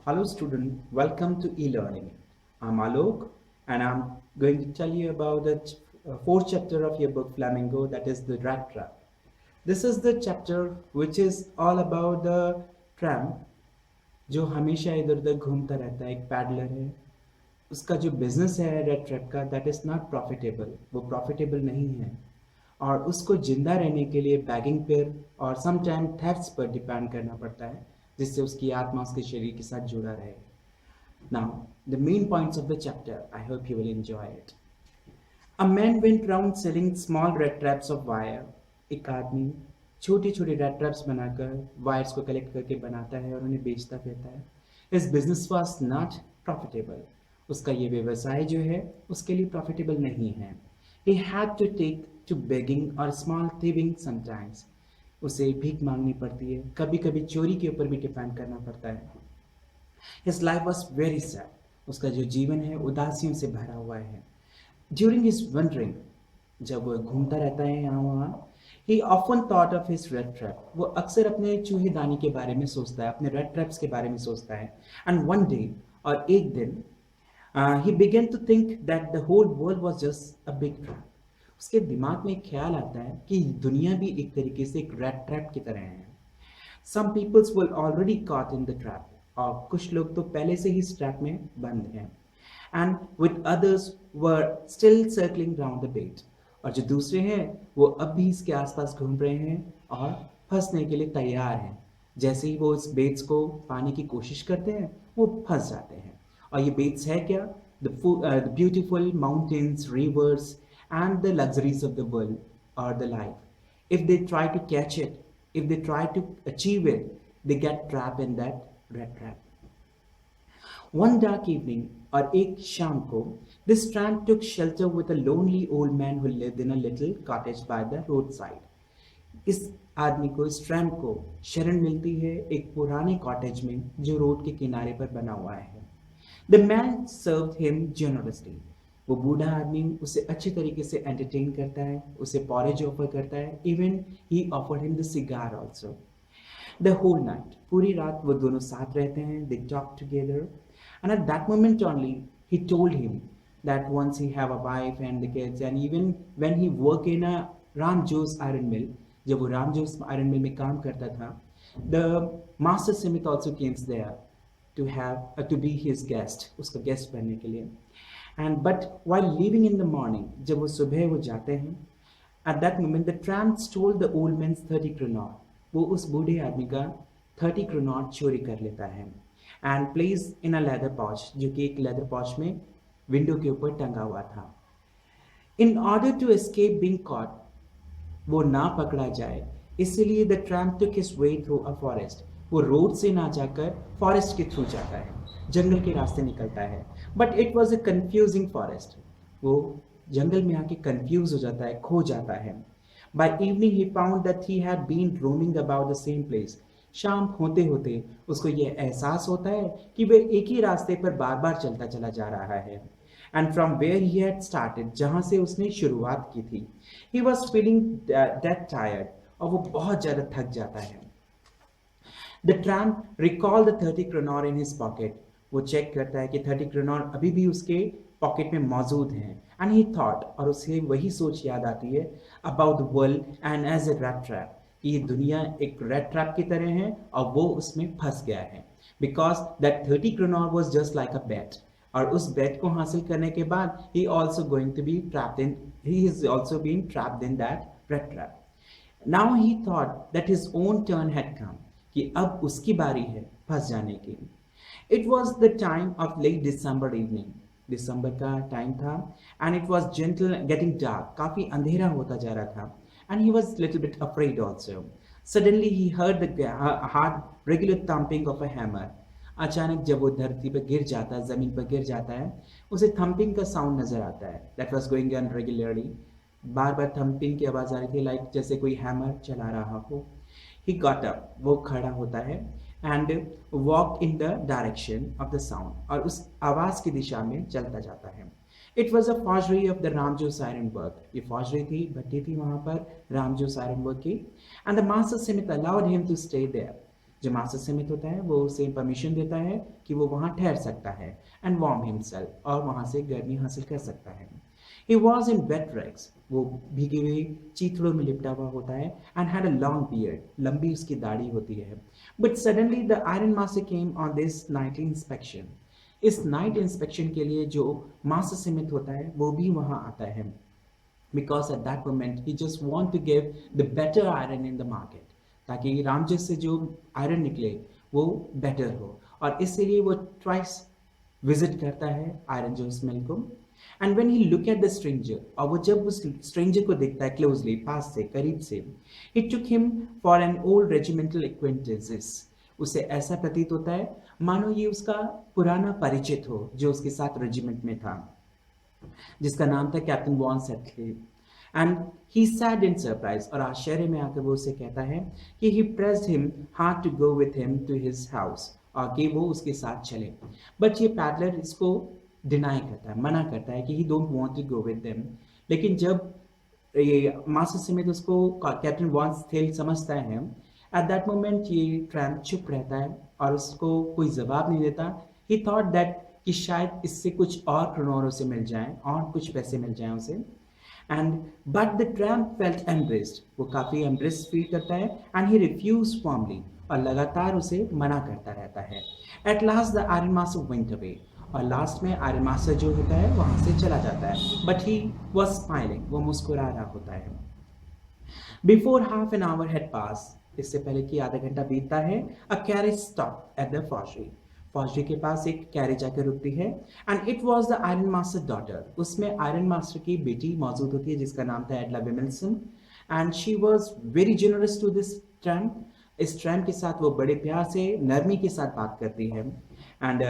Hello student, welcome to e-learning. I'm Alok and I'm going to tell you about the fourth chapter of your book Flamingo, that is the rat trap. This is the chapter which is all about the tramp जो हमेशा इधर उधर घूमता रहता है, एक peddler है। उसका जो बिजनेस है रेड ट्रैप का, दैट इज नॉट प्रॉफिटेबल, वो प्रॉफिटेबल नहीं है। और उसको जिंदा रहने के लिए बैगिंग पर और समटाइम थेफ्ट्स पर डिपेंड करना पड़ता है, जिससे उसकी आत्मा उसके शरीर के साथ जुड़ा रहे। Now, the main points of the chapter. I hope you will enjoy it. A man went round selling small rat traps of wire. एक आदमी छोटी छोटी रेड ट्रैप्स बनाकर वायर्स को कलेक्ट करके बनाता है और उन्हें बेचता रहता है। His business was not profitable. उसका ये व्यवसाय जो है उसके लिए प्रॉफिटेबल नहीं है। He had to take to begging or small thieving sometimes. उसे भीख मांगनी पड़ती है, कभी कभी चोरी के ऊपर भी डिपेंड करना पड़ता है। His life was very sad. उसका जो जीवन है उदासियों से भरा हुआ है। During his wandering, जब वो घूमता रहता है यहाँ वहाँ, he often thought of his rat trap. वो अक्सर अपने चूहेदानी के बारे में सोचता है, अपने rat traps के बारे में सोचता है। And one day, और एक दिन, he began to think that the whole world was just a big trap. उसके दिमाग में एक ख्याल आता है कि दुनिया भी एक तरीके से एक rat trap की तरह है। Some peoples were already caught in the trap. और कुछ लोग तो पहले से ही इस ट्रैप में बंद हैं। And with others were still circling round the bait, और जो दूसरे हैं वो अब भी इसके आसपास घूम रहे हैं और फंसने के लिए तैयार हैं। जैसे ही वो इस बेट्स को पाने की कोशिश करते हैं वो फंस जाते हैं। और ये बेट्स है क्या? The beautiful mountains, rivers and the luxuries of the world और the life. If they try to catch it, if they try to achieve it, they get trap in that rat trap. One dark evening, और एक शाम को, this tramp took shelter with a lonely old man who lived in a little cottage by the roadside. इस आदमी को, इस tramp को शरण मिलती है एक पुराने कॉटेज में जो रोड के किनारे पर बना हुआ है। The man served him generously. वो बूढ़ा आदमी उसे अच्छे तरीके से एंटरटेन करता है, उसे पॉरेज ऑफर करता है। Even he offered him the cigar also. The whole night, पूरी रात वो दोनों साथ रहते हैं। They talk together, and at that moment only, he told him that once he have a wife and the kids, and even when he work in a Ram Joe's iron mill, जब वो राम जोस iron मिल में काम करता था, the master Smith also came there to have to be his guest, उसका guest बनने के लिए। And but while leaving in the morning, जब वो सुबह वो जाते हैं, at that moment the tramp stole the old man's 30 kroner. वो उस बूढ़े आदमी का 30 kroner चोरी कर लेता है and place in a leather पॉच, जो कि एक लेदर पॉच में विंडो के ऊपर टंगा हुआ था। In order to escape being caught, वो ना पकड़ा जाए इसलिए the tramp took his way through a forest. वो रोड से ना जाकर फॉरेस्ट के थ्रू जाता है, जंगल के रास्ते निकलता है। But it was a confusing forest, वो जंगल में आके कंफ्यूज हो जाता है, खो जाता है। By evening he found that he had been roaming about the same place. शाम होते होते उसको ये एहसास होता है कि वह एक ही रास्ते पर बार बार चलता चला जा रहा है। And from where he had started, जहाँ से उसने शुरुआत की थी, he was feeling that tired, और वो बहुत ज़्यादा थक जाता है। The tramp recalled the 30 kroner in his pocket. वो चेक करता है कि 30 kroner अभी भी उसके पॉकेट में मौजूद हैं। एंड ही थॉट, और उसे वही सोच याद आती है, about the world and as a rat trap, कि ये दुनिया एक रैट ट्रैप की तरह है और वो उसमें फंस गया है। Because that 30 kroner was just like a bait, और उस बेट को हासिल करने के बाद he also going to be trapped in, he is also being trapped in that rat trap. Now he thought that his own turn had come, कि अब उसकी बारी है फंस जाने की। It was the time of late December evening, दिसंबर का टाइम था, and it was gentle getting dark, काफी अंधेरा होता जा रहा था। And he was little bit afraid also. Suddenly he heard the hard regular thumping of a hammer. अचानक जब वो धरती पर गिर जाता है, जमीन पर गिर जाता है, उसे थम्पिंग का साउंड नजर आता है। That was going on regularly, bar bar thumping की आवाज आ रही थी, लाइक जैसे कोई हैमर चला रहा हो। ही गॉट अप, वो खड़ा होता है and walk in the direction of the sound, और उस आवाज की दिशा में चलता जाता है। It was a forgery of the Ramjo's iron work. ये फौजरी थी, भट्टी थी वहां पर रामजोस आयरन वर्क की। And the master Smith allowed him to stay there. जो मास्टर समित होता है वो उसे परमिशन देता है कि वो वहाँ ठहर सकता है एंड वार्म हिमसेल्फ, और वहाँ से गर्मी हासिल कर सकता है। He was in wet rags, वो भीगे हुए चीथड़ों में लिपटा हुआ होता है, and had a long beard, लंबी उसकी दाढ़ी होती है। But suddenly the iron master came on this nightly inspection. इस नाइट इंस्पेक्शन के लिए जो मास्टर समित होता है वो भी वहाँ आता है, because at that moment he just want to give the better iron in the market, ताकि रामजस से जो आयरन निकले वो बेटर हो, और इसलिए वो ट्वाइस विजिट करता है आयरन जोस मिल को। And when he look at the stranger, और वो जब उस स्ट्रेंजर को देखता है क्लोजली, पास से, करीब से, he took him for an old regimental acquaintances, उसे ऐसा प्रतीत होता है मानो ये उसका पुराना परिचित हो जो उसके साथ रेजिमेंट में था, जिसका नाम था Captain von Stahle. And he said in surprise, और आश्चर्य में आकर वो उसे कहता है कि he pressed him hard to go with him to his house, और कि वो उसके साथ चले। बट ये पैडलर इसको डिनाई करता है, मना करता है कि he don't want to go with them. लेकिन जब ये मास्टर समित उसको कैप्टन वॉन सेटले समझता है, एट दैट मोमेंट ये ट्रैम्प चुप रहता है और उसको कोई जवाब नहीं देता। ही थॉट दैट कि शायद इससे कुछ और क्रोनोर उसे मिल जाए और कुछ पैसे मिल जाएं उसे। And but the tramp felt embraced, वो काफ़ी एम्ब्रेस फील करता है, एंड ही रिफ्यूज फॉर्मली, और लगातार उसे मना करता रहता है। At last the iron master went away, और लास्ट में आयरन मास्टर जो होता है वहाँ से चला जाता है। बट ही वॉज स्माइलिंग, वो मुस्कुरा रहा होता है। Before half an hour had pass, इससे पहले कि आधा घंटा बीतता है, a carriage stop at the forgery, फौजी के पास एक कैरेज आकर रुकती है। And it was the iron master daughter, उसमें आयरन मास्टर की बेटी मौजूद होती है जिसका नाम था Edla Willmansson. And she was very generous to this tramp, इस ट्रैम्प के साथ वो बड़े प्यार से नरमी के साथ बात करती है। एंड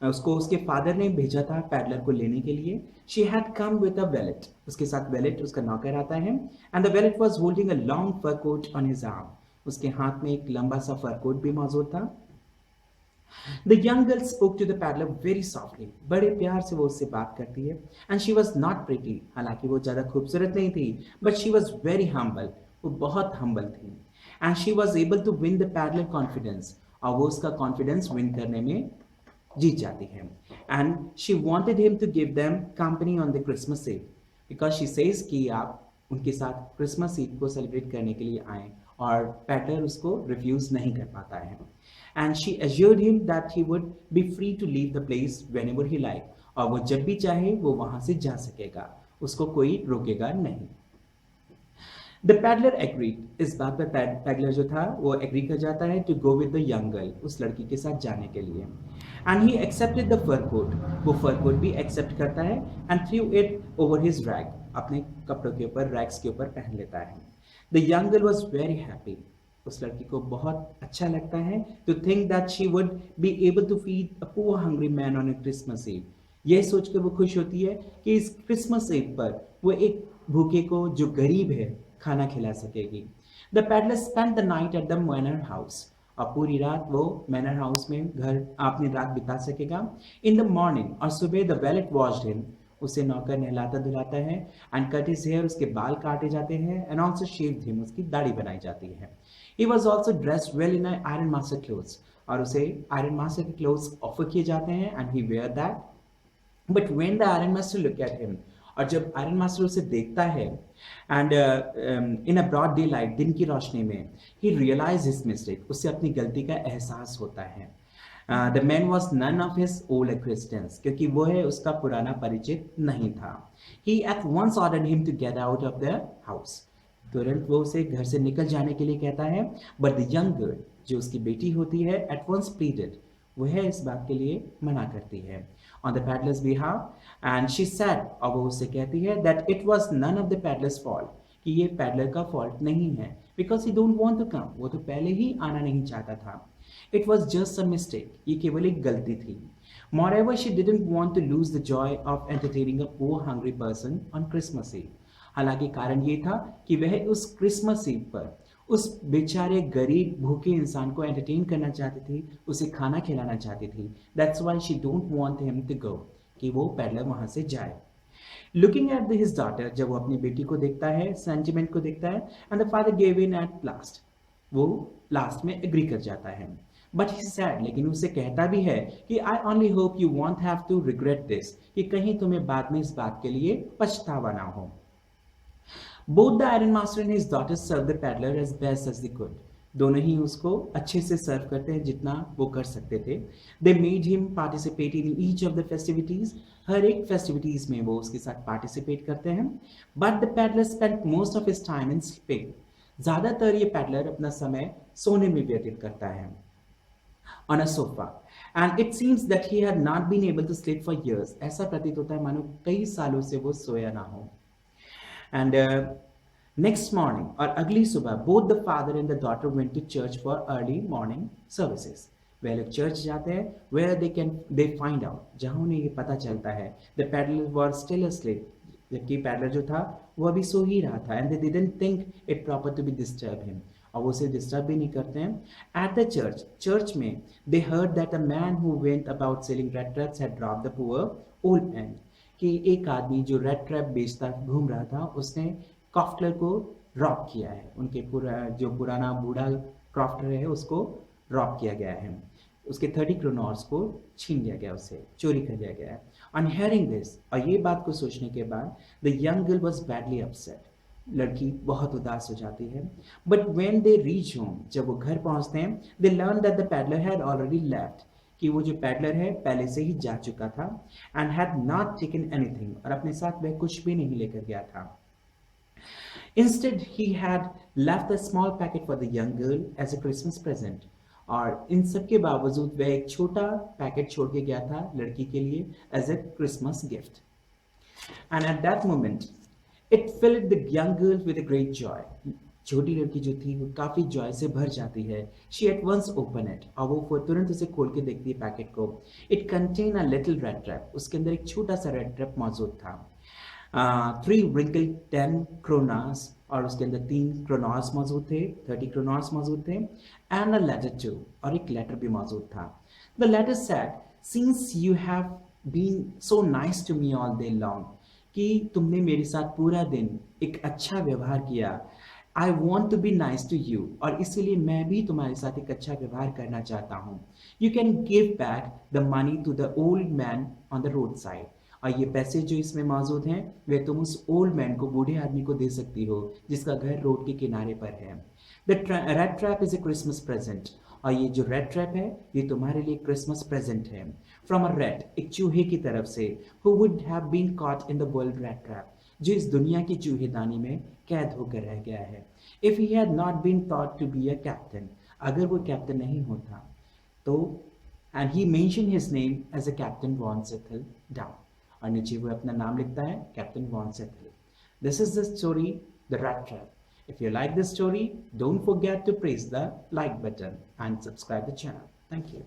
उसको उसके फादर ने भेजा था पैडलर को लेने के लिए। She had come with a valet, उसके साथ वेलेट उसका नौकर आता है। And the valet was holding a long fur coat on his arm, उसके हाथ में एक लंबा सा फर कोट भी मौजूद था। The young girl spoke to the peddler very softly, बड़े प्यार से वो उससे बात करती है। And she was not pretty, हालांकि वो ज़्यादा खूबसूरत नहीं थी, but she was very humble, वो बहुत humble थी। And she was able to win the peddler confidence, और वो उसका confidence win करने में जीत जाती है। And she wanted him to give them company on the Christmas Eve, because she says कि आप उनके साथ क्रिसमस ईव को सेलिब्रेट करने के लिए आए, और पैडलर उसको रिफ्यूज नहीं कर पाता है। And she assured him that he would be free to leave the place whenever he liked, और वो जब भी चाहे वो वहां से जा सकेगा, उसको कोई रोकेगा नहीं। The peddler agreed, इस बात पर पैडलर जो था वो एग्री कर जाता है to go with the young girl, उस लड़की के साथ जाने के लिए। And he accepted the fur coat, वो fur coat भी accept करता है, and threw it over his rag, अपने कपड़ों के ऊपर, रैग्स के ऊपर पहन लेता है। The young girl was very happy, उस लड़की को बहुत अच्छा लगता है to think that she would be able to feed a poor hungry man on a Christmas Eve, ये सोचकर वो खुश होती है कि इस क्रिसमस ईव पर वो एक भूखे को जो गरीब है खाना खिला सकेगी। The peddler spent the night at the manor house, और पूरी रात वो मैनर हाउस में घर अपनी रात बिता सकेगा। In the morning, और सुबह the valet washed him, उसे नौकर नहलाता धुलाता है, एंड कट हिज हेयर, उसके बाल काटे जाते हैं, एंड ऑल्सो शेव्ड हिम, उसकी दाढ़ी बनाई जाती है। He was also dressed well in iron master clothes, और उसे आयरन मास्टर के क्लोथ्स ऑफर किए जाते हैं, and he wear that. But when the iron master look at him, और जब आयरन मास्टर उसे देखता है, and in a broad day light, दिन की रोशनी में, ही रियलाइज हिज मिस्टेक, उससे अपनी गलती का एहसास होता है। The man was none of his old acquaintance, क्योंकि वो है उसका पुराना परिचित नहीं था। He at once ordered him to get out of the house, तुरंत वो उसे घर से निकल जाने के लिए कहता है। But the young girl, जो उसकी बेटी होती है, at once pleaded, वो है इस बात के लिए मना करती है on the peddler's behalf, and she said, और वो उससे कहती है that it was none of the peddler's fault, कि ये पैडलर का फॉल्ट नहीं है, because he don't want to come, वो तो पहले ही आना नहीं चाहता था। It was just a mistake, ये केवल एक गलती थी। Moreover, she didn't want to lose the joy of entertaining a poor hungry person on Christmas Eve, हालांकि कारण ये था कि वह उस क्रिसमस ईव पर उस बेचारे गरीब भूखे इंसान को एंटरटेन करना चाहती थी, उसे खाना खिलाना चाहती थी। That's why she don't want him to go, कि वो पैडलर वहां से जाए। Looking at his daughter, जब वो अपनी बेटी को देखता है, सेंटिमेंट को देखता है, and the father gave in at last, वो लास्ट में एग्री कर जाता है। बट ही सैड, लेकिन उसे कहता भी है कि I only hope you won't have to regret this, कि कहीं तुम्हें बाद में इस बात के लिए पछतावा ना हो। Both the iron master and his daughter serve the peddler as best as they could. दोनों ही उसको अच्छे से सर्व करते हैं जितना वो कर सकते थे। They made him participate in each of the festivities. हर एक फेस्टिविटीज में वो उसके साथ पार्टिसिपेट करते हैं। But the peddler spend most of his time in sleeping. ज्यादातर ये पैडलर अपना समय सोने में व्यतीत करता है, on a sofa, and it seems that he had not been able to sleep for years. ऐसा प्रतीत होता है मानो कई सालों से वो सोया ना हो। And next morning, और अगली सुबह, both the father and the daughter went to church for early morning services. वे लोग चर्च जाते हैं, where they find out, जहाँ उन्हें ये पता चलता है, the peddler was still asleep, जबकि पैडलर जो था वो अभी सो ही रहा था, and they didn't think it proper to be disturb him, और वो उसे डिस्टर्ब भी नहीं करते हैं। At the church में they heard that a man who went about selling rat traps had robbed the poor old man, कि एक आदमी जो रेड ट्रैप बेचता घूम रहा था उसने क्रॉफ्टर को रॉब किया है। उनके जो पुराना बूढ़ा क्रॉफ्टर है उसको रॉब किया गया है, उसके 30 क्रोनॉर्स को छीन लिया गया, उसे चोरी कर लिया गया है। ऑन हियरिंग दिस, और ये बात को सोचने के बाद, the young girl was badly upset, लड़की बहुत उदास हो जाती है। But when they reach home, जब वो घर पहुंचते हैं, they learn that the peddler had already left, कि वो जो पैडलर है पहले से ही जा चुका था, and had not taken anything, और अपने साथ वह कुछ भी नहीं लेकर गया था। Instead he had left a small packet for the young girl as a Christmas present, और इन सब के बावजूद वह एक छोटा पैकेट छोड़ के गया था लड़की के लिए as a Christmas gift. And at that moment it filled the young girl with a great joy, छोटी लड़की जो थी वो काफी जॉय से भर जाती है। She at once open it, और वो तुरंत उसे खोल के देखती है पैकेट को। It contain a little red trap, उसके अंदर एक छोटा सा रेड ट्रैप मौजूद था। 3 wrinkled 10 क्रोनास, और उसके अंदर 3 क्रोनॉर्स मौजूद थे, 30 क्रोनॉर्स मौजूद थे, एंड अ लेटर टू, और एक लेटर भी मौजूद था। The letter said, since you have been so nice to me all day long, कि तुमने मेरे साथ पूरा दिन एक अच्छा व्यवहार किया, I want to be nice to you, और इसीलिए मैं भी तुम्हारे साथ एक अच्छा व्यवहार करना चाहता हूँ। You can give back the money to the old man on the road side, और ये पैसे जो इसमें मौजूद हैं वे तुम उस ओल्ड मैन को, बूढ़े आदमी को दे सकती हो जिसका घर रोड के किनारे पर है। The rat trap is a Christmas present, और ये जो रेड ट्रैप है ये तुम्हारे लिए क्रिसमस प्रेजेंट है। फ्रॉम अ रेड, एक चूहे की तरफ से, who would have been caught in the world rat trap, जो इस दुनिया की चूहेदानी में कैद होकर रह गया है। If he had not been thought to be a captain, अगर वो कैप्टन नहीं होता तो, and he mention his name as a Captain von Stahle down, और नीचे वो अपना नाम लिखता है Captain von Stahle. This is the story the rat trap. If you like this story, don't forget to press the like button and subscribe the channel. Thank you.